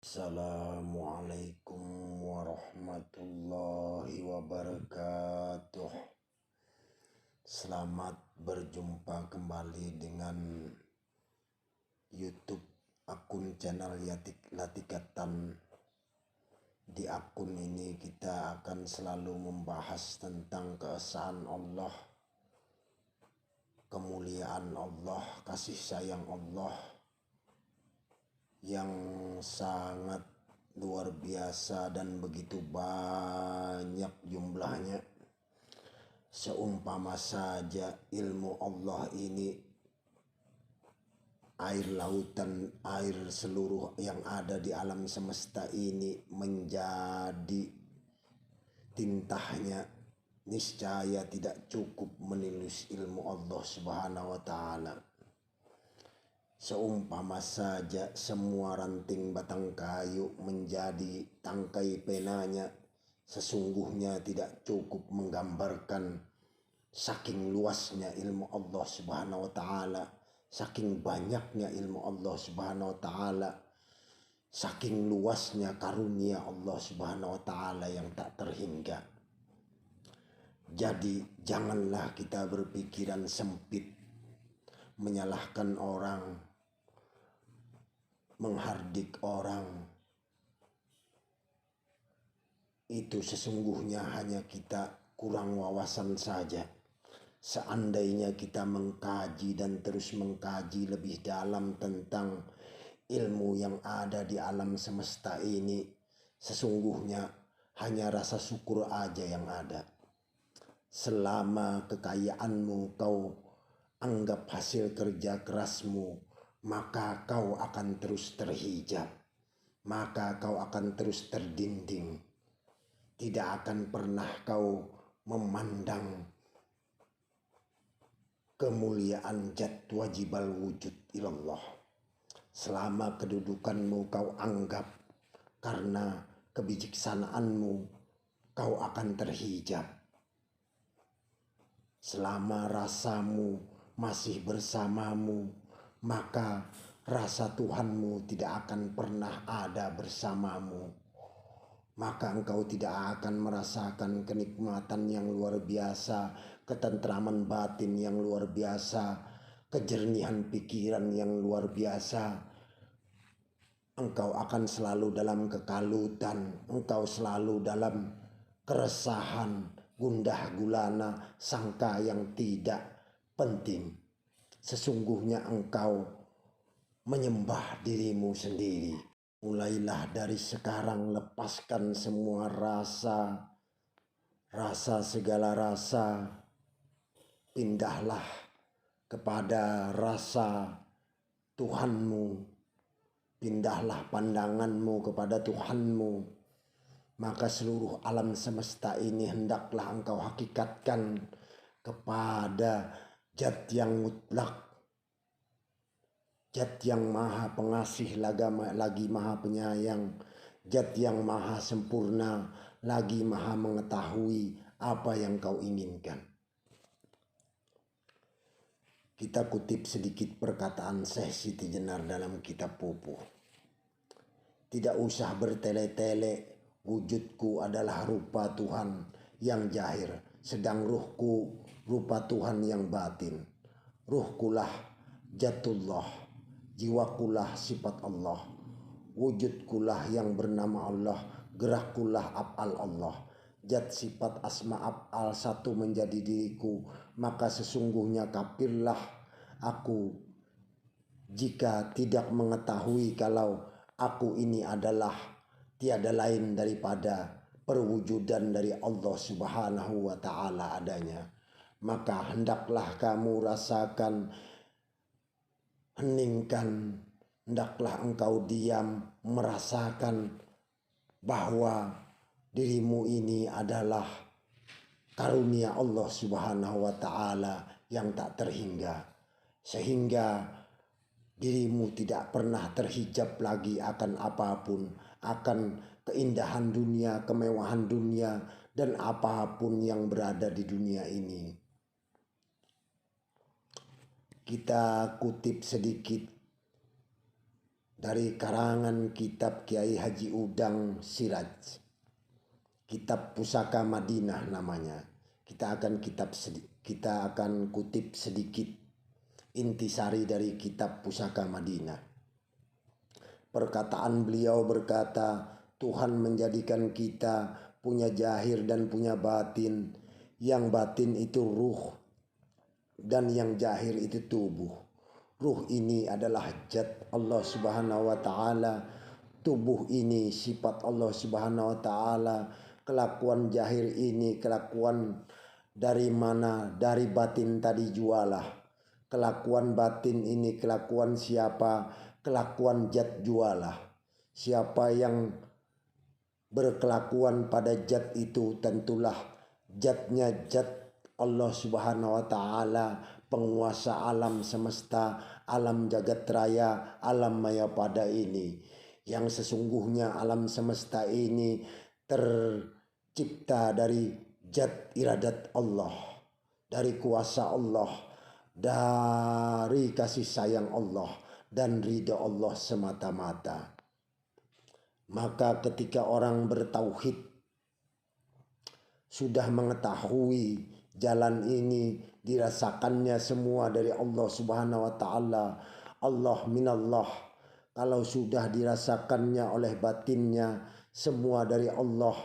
Assalamualaikum warahmatullahi wabarakatuh. Selamat berjumpa kembali dengan YouTube akun channel Latikatan. Di akun ini kita akan selalu membahas tentang keesaan Allah, kemuliaan Allah, kasih sayang Allah yang sangat luar biasa dan begitu banyak jumlahnya. Seumpama saja ilmu Allah ini air lautan, air seluruh yang ada di alam semesta ini menjadi tintahnya, niscaya tidak cukup menilus ilmu Allah Subhanahu wa ta'ala. Seumpama saja semua ranting batang kayu menjadi tangkai penanya, sesungguhnya tidak cukup menggambarkan saking luasnya ilmu Allah Subhanahu wa ta'ala, saking banyaknya ilmu Allah Subhanahu wa ta'ala, saking luasnya karunia Allah Subhanahu wa ta'ala yang tak terhingga. Jadi janganlah kita berpikiran sempit, menyalahkan orang, menghardik orang. Itu sesungguhnya hanya kita kurang wawasan saja. Seandainya kita mengkaji dan terus mengkaji lebih dalam tentang ilmu yang ada di alam semesta ini, sesungguhnya hanya rasa syukur aja yang ada. Selama kekayaanmu kau anggap hasil kerja kerasmu, maka kau akan terus terhijab, maka kau akan terus terdinding. Tidak akan pernah kau memandang kemuliaan zat wajibal wujud ilallah. Selama kedudukanmu kau anggap karena kebijaksanaanmu kau akan terhijab. Selama rasamu masih bersamamu, maka rasa Tuhanmu tidak akan pernah ada bersamamu. Maka engkau tidak akan merasakan kenikmatan yang luar biasa, ketentraman batin yang luar biasa, kejernihan pikiran yang luar biasa. Engkau akan selalu dalam kekalutan, engkau selalu dalam keresahan, gundah gulana, sangka yang tidak penting. Sesungguhnya engkau menyembah dirimu sendiri. Mulailah dari sekarang, lepaskan semua rasa segala rasa. Pindahlah kepada rasa Tuhanmu. Pindahlah pandanganmu kepada Tuhanmu. Maka seluruh alam semesta ini hendaklah engkau hakikatkan kepada Zat yang mutlak, Zat yang maha pengasih lagi maha penyayang, Zat yang maha sempurna lagi maha mengetahui apa yang kau inginkan. Kita kutip sedikit perkataan Syekh Siti Jenar dalam kitab Pupuh. Tidak usah bertele-tele, wujudku adalah rupa Tuhan yang jahir, sedang ruhku rupa Tuhan yang batin. Ruhkulah Zatullah, jiwakulah sifat Allah, wujudkulah yang bernama Allah, gerakkulah af'al Allah. Zat sifat asma af'al satu menjadi diriku, maka sesungguhnya kafirlah aku jika tidak mengetahui kalau aku ini adalah tiada lain daripada perwujudan dari Allah Subhanahu wa ta'ala adanya. Maka hendaklah kamu rasakan, heningkan, hendaklah engkau diam merasakan bahwa dirimu ini adalah karunia Allah Subhanahu wa ta'ala yang tak terhingga. Sehingga dirimu tidak pernah terhijab lagi akan apapun, akan keindahan dunia, kemewahan dunia, dan apapun yang berada di dunia ini. Kita kutip sedikit dari karangan kitab Kiai Haji Udang Siraj, kitab Pusaka Madinah namanya. Kita akan kutip sedikit intisari dari kitab Pusaka Madinah. Perkataan beliau berkata, Tuhan menjadikan kita punya zahir dan punya batin. Yang batin itu ruh dan yang zahir itu tubuh. Ruh ini adalah zat Allah Subhanahu wa taala. Tubuh ini sifat Allah Subhanahu wa taala. Kelakuan zahir ini kelakuan dari mana? Dari batin tadi jualah. Kelakuan batin ini kelakuan siapa? Kelakuan zat jualah. Siapa yang berkelakuan pada zat itu tentulah zatnya zat Allah Subhanahu wa taala, penguasa alam semesta, alam jagat raya, alam maya pada ini. Yang sesungguhnya alam semesta ini tercipta dari zat iradat Allah, dari kuasa Allah, dari kasih sayang Allah dan ridha Allah semata-mata. Maka ketika orang bertauhid sudah mengetahui jalan ini dirasakannya semua dari Allah Subhanahu wa taala, Allah minallah. Kalau sudah dirasakannya oleh batinnya semua dari Allah,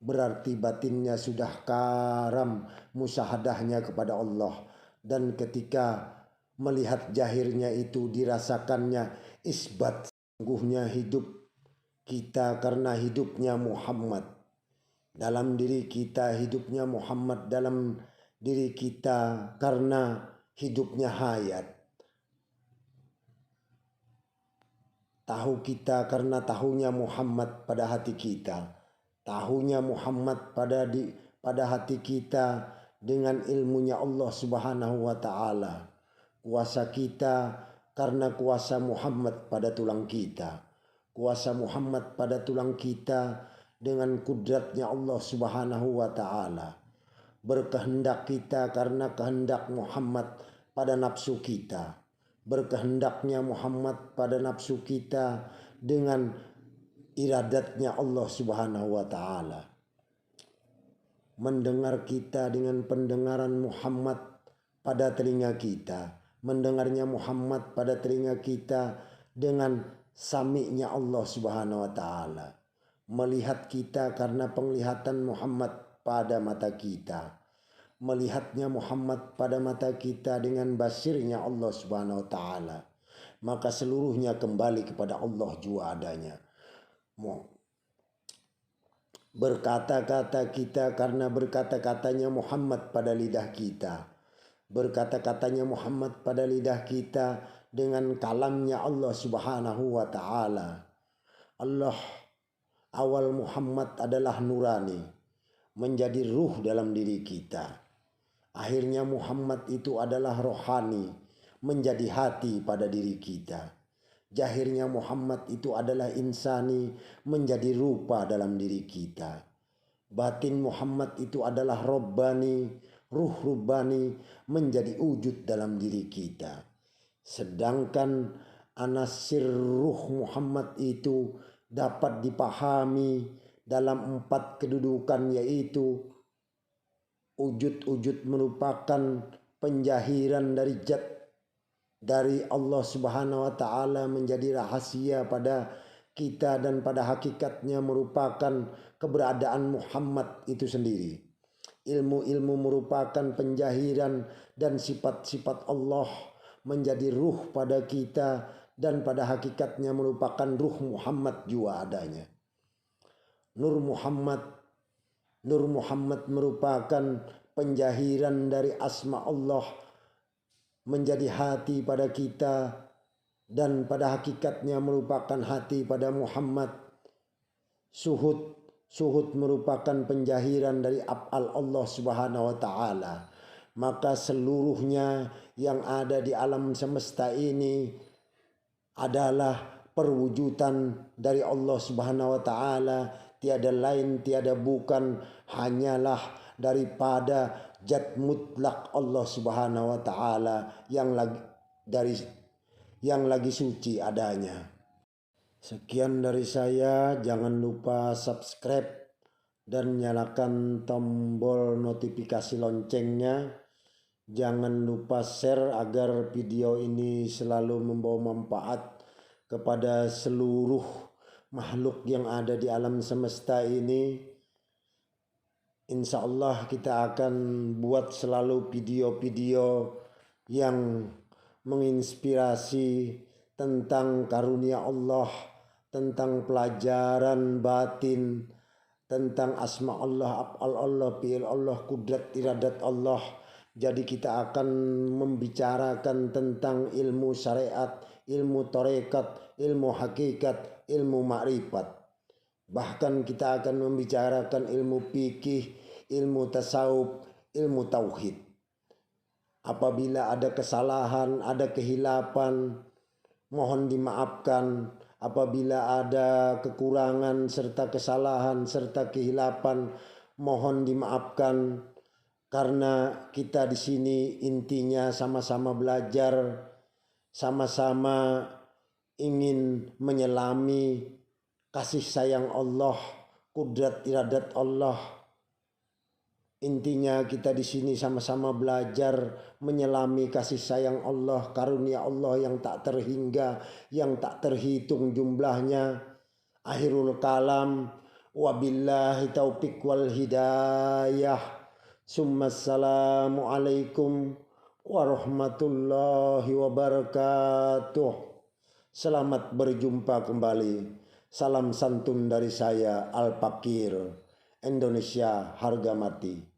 berarti batinnya sudah karam musyahadahnya kepada Allah. Dan ketika melihat zahirnya itu dirasakannya isbat, sungguhnya hidup kita karena hidupnya Muhammad. Dalam diri kita hidupnya Muhammad, dalam diri kita karena hidupnya hayat. Tahu kita karena tahunya Muhammad pada hati kita. Tahunya Muhammad pada hati kita dengan ilmunya Allah Subhanahu wa taala. Kuasa kita karena kuasa Muhammad pada tulang kita. Kuasa Muhammad pada tulang kita dengan kudratnya Allah Subhanahu wa taala. Berkehendak kita karena kehendak Muhammad pada nafsu kita. Berkehendaknya Muhammad pada nafsu kita dengan iradatnya Allah Subhanahu wa taala. Mendengar kita dengan pendengaran Muhammad pada telinga kita. Mendengarnya Muhammad pada telinga kita dengan sami'nya Allah Subhanahu wa taala. Melihat kita karena penglihatan Muhammad pada mata kita. Melihatnya Muhammad pada mata kita dengan basirnya Allah Subhanahu wa taala. Maka seluruhnya kembali kepada Allah jua adanya. Berkata-kata kita karena berkata-katanya Muhammad pada lidah kita. Berkata-katanya Muhammad pada lidah kita dengan kalamnya Allah Subhanahu wa taala. Allah awal Muhammad adalah nurani, menjadi ruh dalam diri kita. Akhirnya Muhammad itu adalah rohani, menjadi hati pada diri kita. Zahirnya Muhammad itu adalah insani, menjadi rupa dalam diri kita. Batin Muhammad itu adalah robbani, ruh rubbani, menjadi wujud dalam diri kita. Sedangkan anasir ruh Muhammad itu dapat dipahami dalam 4 kedudukan, yaitu wujud-wujud merupakan penjahiran dari zat dari Allah Subhanahu wa taala menjadi rahasia pada kita, dan pada hakikatnya merupakan keberadaan Muhammad itu sendiri. Ilmu-ilmu merupakan penjahiran dan sifat-sifat Allah menjadi ruh pada kita, dan pada hakikatnya merupakan ruh Muhammad jua adanya. Nur Muhammad merupakan penjahiran dari asma Allah menjadi hati pada kita, dan pada hakikatnya merupakan hati pada Muhammad. Suhud merupakan penjahiran dari af'al Allah Subhanahu wa taala. Maka seluruhnya yang ada di alam semesta ini adalah perwujudan dari Allah Subhanahu wa taala, tiada lain tiada bukan, hanyalah daripada zat mutlak Allah Subhanahu wa taala yang lagi suci adanya. Sekian dari saya, jangan lupa subscribe dan nyalakan tombol notifikasi loncengnya. Jangan lupa share agar video ini selalu membawa manfaat kepada seluruh makhluk yang ada di alam semesta ini. Insya Allah kita akan buat selalu video-video yang menginspirasi tentang karunia Allah, tentang pelajaran batin, tentang asma Allah, af'al Allah, fi'il Allah, kudrat iradat Allah. Jadi kita akan membicarakan tentang ilmu syariat, ilmu tarekat, ilmu hakikat, ilmu ma'rifat. Bahkan kita akan membicarakan ilmu fikih, ilmu tasawuf, ilmu tauhid. Apabila ada kesalahan, ada kehilapan, mohon dimaafkan. Apabila ada kekurangan serta kesalahan serta kehilapan, mohon dimaafkan. Karena kita di sini intinya sama-sama belajar, sama-sama ingin menyelami kasih sayang Allah, kudrat iradat Allah. Intinya kita di sini sama-sama belajar menyelami kasih sayang Allah, karunia Allah yang tak terhingga, yang tak terhitung jumlahnya. Akhirul kalam, wabillahi taufiq wal hidayah. Assalamualaikum warahmatullahi wabarakatuh. Selamat berjumpa kembali. Salam santun dari saya, Al Fakir. Indonesia harga mati.